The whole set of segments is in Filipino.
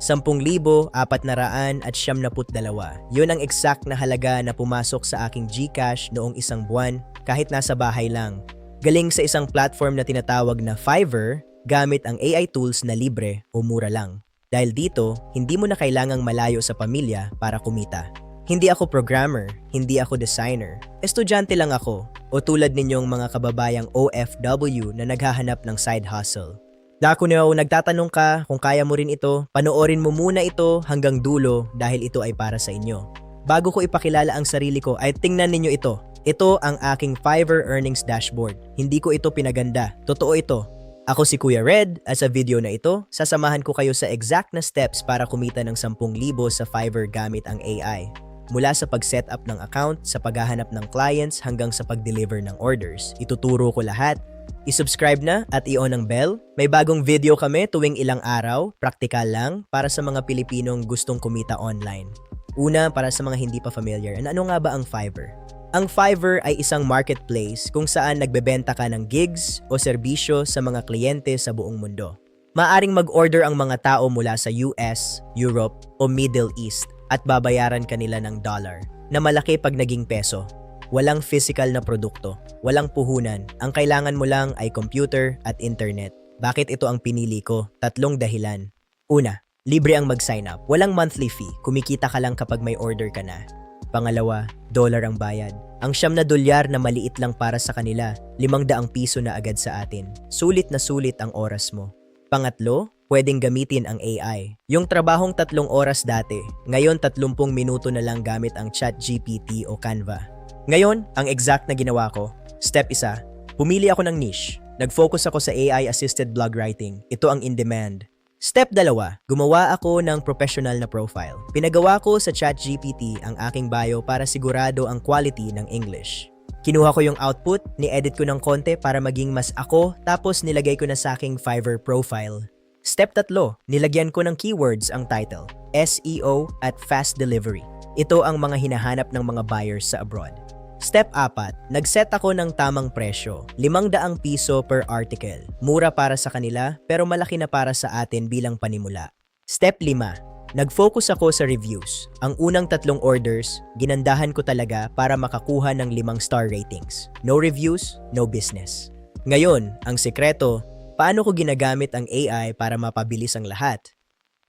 10,472. Yun ang exact na halaga na pumasok sa aking GCash noong isang buwan kahit nasa bahay lang. Galing sa isang platform na tinatawag na Fiverr gamit ang AI tools na libre o mura lang. Dahil dito, hindi mo na kailangang malayo sa pamilya para kumita. Hindi ako programmer, hindi ako designer. Estudyante lang ako o tulad ninyong mga kababayang OFW na naghahanap ng side hustle. Kung nagtatanong ka kung kaya mo rin ito, panoorin mo muna ito hanggang dulo dahil ito ay para sa inyo. Bago ko ipakilala ang sarili ko ay tingnan ninyo ito. Ito ang aking Fiverr earnings dashboard. Hindi ko ito pinaganda. Totoo ito. Ako si Kuya Red at sa video na ito, sasamahan ko kayo sa exact na steps para kumita ng 10,000 sa Fiverr gamit ang AI. Mula sa pag-set up ng account, sa paghahanap ng clients hanggang sa pag-deliver ng orders. Ituturo ko lahat. I-subscribe na at i-on ang bell. May bagong video kami tuwing ilang araw, praktikal lang, para sa mga Pilipinong gustong kumita online. Una, para sa mga hindi pa familiar, ano nga ba ang Fiverr? Ang Fiverr ay isang marketplace kung saan nagbebenta ka ng gigs o serbisyo sa mga kliyente sa buong mundo. Maaring mag-order ang mga tao mula sa US, Europe o Middle East at babayaran kanila ng dollar na malaki pag naging peso. Walang physical na produkto, walang puhunan. Ang kailangan mo lang ay computer at internet. Bakit ito ang pinili ko? 3 dahilan. Una, libre ang mag-sign up. Walang monthly fee. Kumikita ka lang kapag may order ka na. Pangalawa, dollar ang bayad. Ang $9 na maliit lang para sa kanila, 500 piso na agad sa atin. Sulit na sulit ang oras mo. Pangatlo, pwedeng gamitin ang AI. Yung trabahong 3 oras dati, ngayon 30 minuto na lang gamit ang ChatGPT o Canva. Ngayon, ang exact na ginawa ko, step 1, pumili ako ng niche. Nag-focus ako sa AI-assisted blog writing. Ito ang in-demand. Step 2, gumawa ako ng professional na profile. Pinagawa ko sa ChatGPT ang aking bio para sigurado ang quality ng English. Kinuha ko yung output, ni-edit ko ng konti para maging mas ako, tapos nilagay ko na sa aking Fiverr profile. Step 3, nilagyan ko ng keywords ang title, SEO at fast delivery. Ito ang mga hinahanap ng mga buyers sa abroad. Step 4, nag-set ako ng tamang presyo, 500 piso per article. Mura para sa kanila pero malaki na para sa atin bilang panimula. Step 5, nag-focus ako sa reviews. Ang unang 3 orders, ginandahan ko talaga para makakuha ng 5-star ratings. No reviews, no business. Ngayon, ang sekreto, paano ko ginagamit ang AI para mapabilis ang lahat?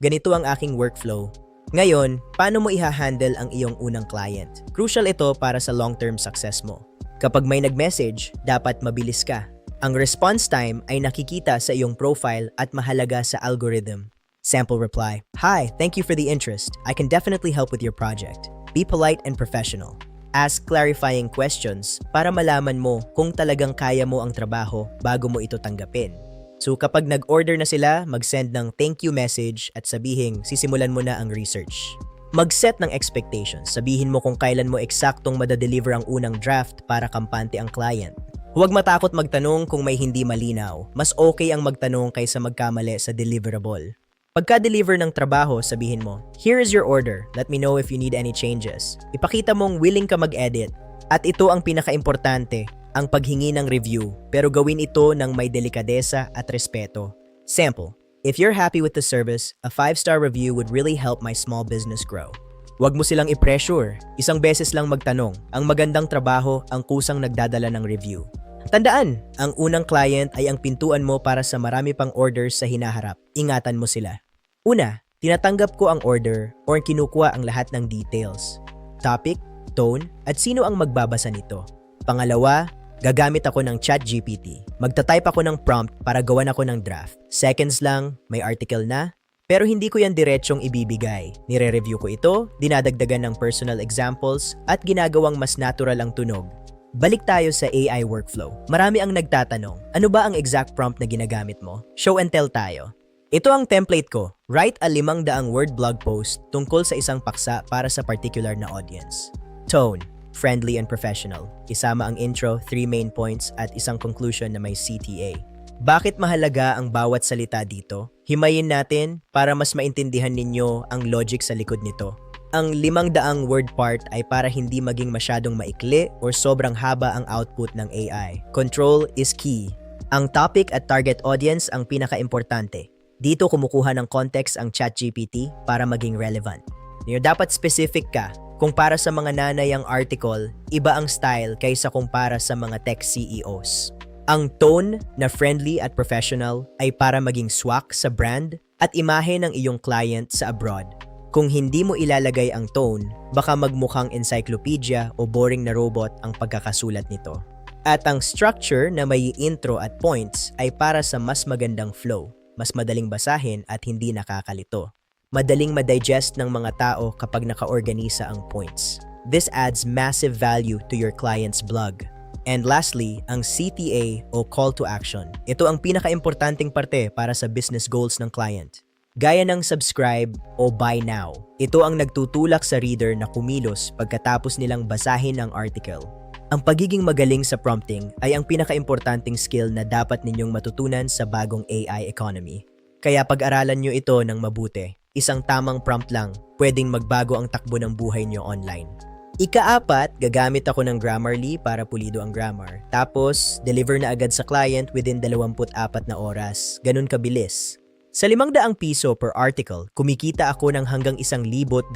Ganito ang aking workflow. Ngayon, paano mo iha-handle ang iyong unang client? Crucial ito para sa long-term success mo. Kapag may nag-message, dapat mabilis ka. Ang response time ay nakikita sa iyong profile at mahalaga sa algorithm. Sample reply, "Hi, thank you for the interest. I can definitely help with your project." Be polite and professional. Ask clarifying questions para malaman mo kung talagang kaya mo ang trabaho bago mo ito tanggapin. So kapag nag-order na sila, mag-send ng thank you message at sabihin sisimulan mo na ang research. Mag-set ng expectations. Sabihin mo kung kailan mo eksaktong madadeliver ang unang draft para kampante ang client. Huwag matakot magtanong kung may hindi malinaw. Mas okay ang magtanong kaysa magkamali sa deliverable. Pagka-deliver ng trabaho, sabihin mo, "Here is your order. Let me know if you need any changes." Ipakita mong willing ka mag-edit. At ito ang pinaka-importante, ang paghingi ng review, pero gawin ito ng may delikadesa at respeto. Sample, "If you're happy with the service, a 5-star review would really help my small business grow." Huwag mo silang i-pressure. Isang beses lang magtanong. Ang magandang trabaho ang kusang nagdadala ng review. Tandaan, ang unang client ay ang pintuan mo para sa marami pang orders sa hinaharap. Ingatan mo sila. Una, tinatanggap ko ang order or kinukuha ang lahat ng details. Topic, tone, at sino ang magbabasa nito. Pangalawa, gagamit ako ng ChatGPT. Magta-type ako ng prompt para gawan ako ng draft. Seconds lang, may article na. Pero hindi ko yan diretsyong ibibigay. Nire-review ko ito, dinadagdagan ng personal examples, at ginagawang mas natural ang tunog. Balik tayo sa AI workflow. Marami ang nagtatanong, ano ba ang exact prompt na ginagamit mo? Show and tell tayo. Ito ang template ko. Write a 500 word blog post tungkol sa isang paksa para sa particular na audience. Tone, friendly and professional. Isama ang intro, 3 main points, at isang conclusion na may CTA. Bakit mahalaga ang bawat salita dito? Himayin natin para mas maintindihan ninyo ang logic sa likod nito. Ang 500 word part ay para hindi maging masyadong maikli or sobrang haba ang output ng AI. Control is key. Ang topic at target audience ang pinaka-importante. Dito kumukuha ng context ang ChatGPT para maging relevant. Dapat specific ka. Kung para sa mga nanay ang article, iba ang style kaysa kung para sa mga tech CEOs. Ang tone na friendly at professional ay para maging swak sa brand at imahe ng iyong client sa abroad. Kung hindi mo ilalagay ang tone, baka magmukhang encyclopedia o boring na robot ang pagkakasulat nito. At ang structure na may intro at points ay para sa mas magandang flow, mas madaling basahin at hindi nakakalito. Madaling madigest ng mga tao kapag naka-organisa ang points. This adds massive value to your client's blog. And lastly, ang CTA o Call to Action. Ito ang pinaka-importanting parte para sa business goals ng client. Gaya ng subscribe o buy now. Ito ang nagtutulak sa reader na kumilos pagkatapos nilang basahin ang article. Ang pagiging magaling sa prompting ay ang pinaka-importanting skill na dapat ninyong matutunan sa bagong AI economy. Kaya pag-aralan nyo ito ng mabuti. Isang tamang prompt lang, pwedeng magbago ang takbo ng buhay nyo online. Ika-4, gagamit ako ng Grammarly para pulido ang grammar. Tapos, deliver na agad sa client within 24 na oras. Ganun kabilis. Sa 500 piso per article, kumikita ako ng hanggang 1,200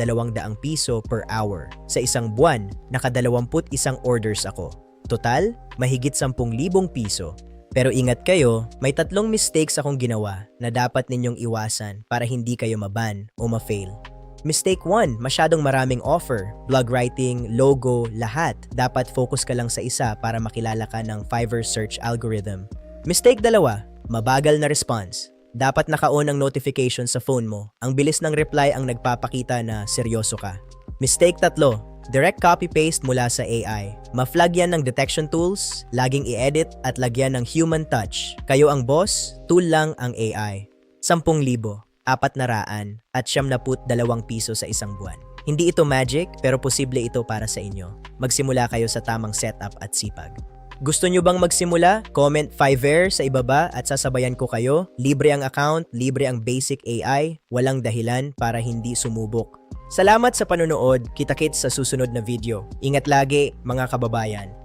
piso per hour. Sa isang buwan, naka-21 orders ako. Total, mahigit 10,000 piso. Pero ingat kayo, may 3 mistakes akong ginawa na dapat ninyong iwasan para hindi kayo maban o ma-fail. Mistake 1, masyadong maraming offer, blog writing, logo, lahat. Dapat focus ka lang sa isa para makilala ka ng Fiverr search algorithm. Mistake 2, mabagal na response. Dapat naka-on ang notification sa phone mo. Ang bilis ng reply ang nagpapakita na seryoso ka. Mistake 3, direct copy-paste mula sa AI. Ma-flag yan ng detection tools, laging i-edit at lagyan ng human touch. Kayo ang boss, tool lang ang AI. 10,000, 400 at 72 piso sa isang buwan. Hindi ito magic pero posible ito para sa inyo. Magsimula kayo sa tamang setup at sipag. Gusto nyo bang magsimula? Comment Fiverr sa ibaba at sasabayan ko kayo. Libre ang account, libre ang basic AI, walang dahilan para hindi sumubok. Salamat sa panonood, kita-kits sa susunod na video. Ingat lagi mga kababayan.